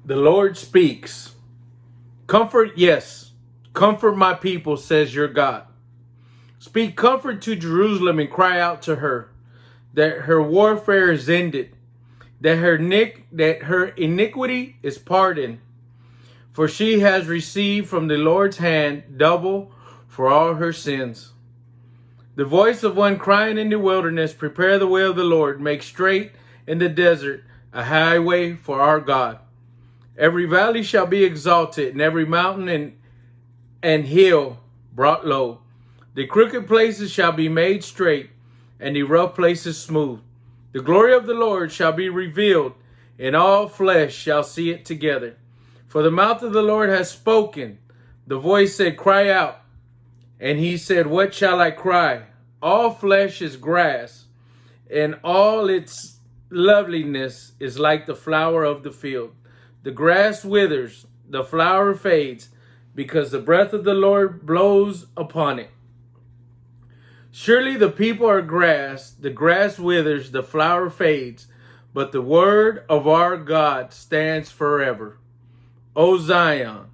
The Lord speaks. Comfort, yes. Comfort my people, says your God. Speak comfort to Jerusalem and cry out to her that her warfare is ended, that her iniquity is pardoned, for she has received from the Lord's hand double for all her sins. The voice of one crying in the wilderness, prepare the way of the Lord, make straight in the desert a highway for our God. Every valley shall be exalted, and every mountain and hill brought low. The crooked places shall be made straight, and the rough places smooth. The glory of the Lord shall be revealed, and all flesh shall see it together. For the mouth of the Lord has spoken. The voice said, cry out. And he said, what shall I cry? All flesh is grass, and all its loveliness is like the flower of the field. The grass withers, the flower fades, because the breath of the Lord blows upon it. Surely the people are grass, the grass withers, the flower fades, but the word of our God stands forever. O Zion,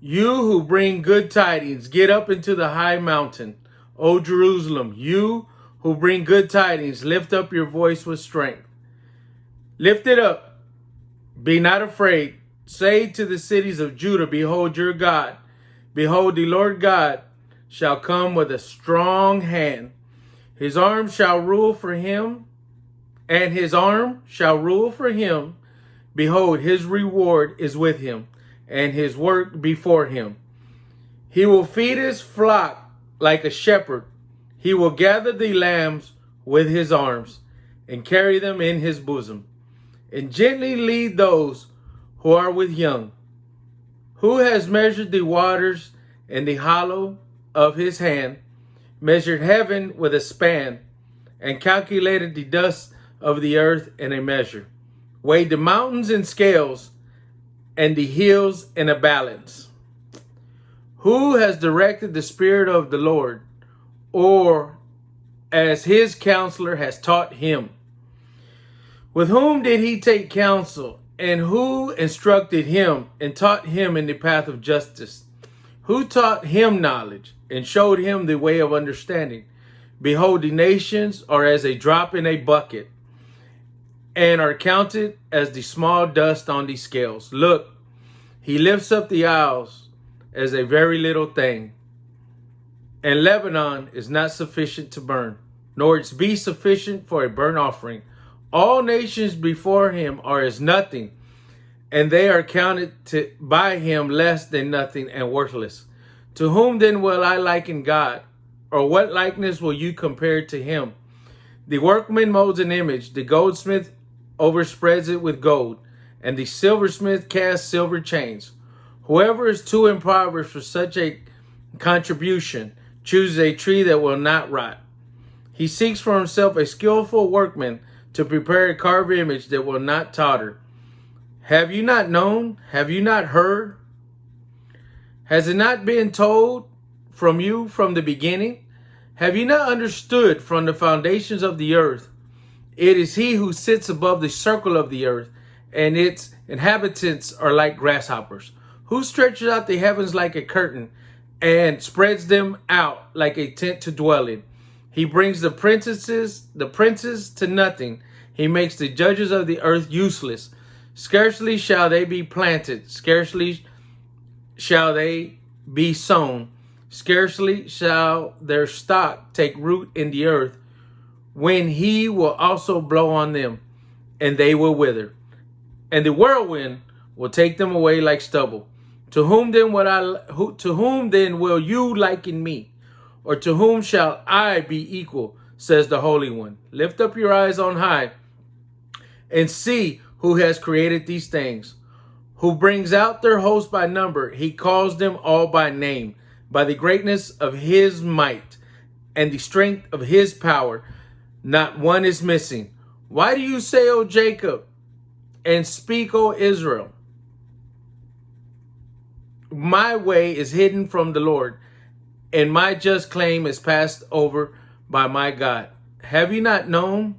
you who bring good tidings, get up into the high mountain. O Jerusalem, you who bring good tidings, lift up your voice with strength. Lift it up. Be not afraid. Say to the cities of Judah, behold your God. Behold, the Lord God shall come with a strong hand. His arm shall rule for him, and his arm shall rule for him. Behold, his reward is with him, and his work before him. He will feed his flock like a shepherd. He will gather the lambs with his arms, and carry them in his bosom, and gently lead those who are with young. Who has measured the waters in the hollow of his hand, measured heaven with a span, and calculated the dust of the earth in a measure, weighed the mountains in scales and the hills in a balance? Who has directed the Spirit of the Lord, or as his counselor has taught him? With whom did he take counsel, and who instructed him and taught him in the path of justice? Who taught him knowledge and showed him the way of understanding? Behold, the nations are as a drop in a bucket, and are counted as the small dust on the scales. Look, he lifts up the isles as a very little thing, and Lebanon is not sufficient to burn, nor its beast sufficient for a burnt offering. All nations before him are as nothing, and they are counted by him less than nothing and worthless. To whom then will I liken God? Or what likeness will you compare to him? The workman molds an image, the goldsmith overspreads it with gold, and the silversmith casts silver chains. Whoever is too impoverished for such a contribution chooses a tree that will not rot. He seeks for himself a skillful workman to prepare a carved image that will not totter. Have you not known? Have you not heard? Has it not been told from you from the beginning? Have you not understood from the foundations of the earth? It is he who sits above the circle of the earth, and its inhabitants are like grasshoppers. Who stretches out the heavens like a curtain and spreads them out like a tent to dwell in? He brings the princes to nothing. He makes the judges of the earth useless. Scarcely shall they be planted. Scarcely shall they be sown. Scarcely shall their stock take root in the earth, when he will also blow on them, and they will wither, and the whirlwind will take them away like stubble. To whom then will you liken me? Or to whom shall I be equal, says the Holy One? Lift up your eyes on high and see who has created these things, who brings out their host by number. He calls them all by name, by the greatness of his might and the strength of his power. Not one is missing. Why do you say, O Jacob, and speak, O Israel? My way is hidden from the Lord, and my just claim is passed over by my God. Have you not known?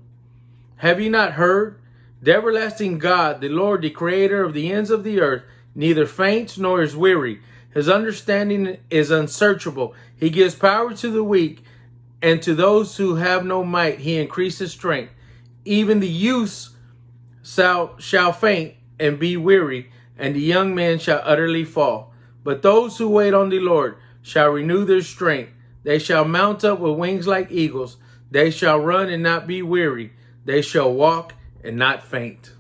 Have you not heard? The everlasting God, the Lord, the creator of the ends of the earth, neither faints nor is weary. His understanding is unsearchable. He gives power to the weak, and to those who have no might, he increases strength. Even the youths shall faint and be weary, and the young men shall utterly fall. But those who wait on the Lord shall renew their strength. They shall mount up with wings like eagles. They shall run and not be weary. They shall walk and not faint.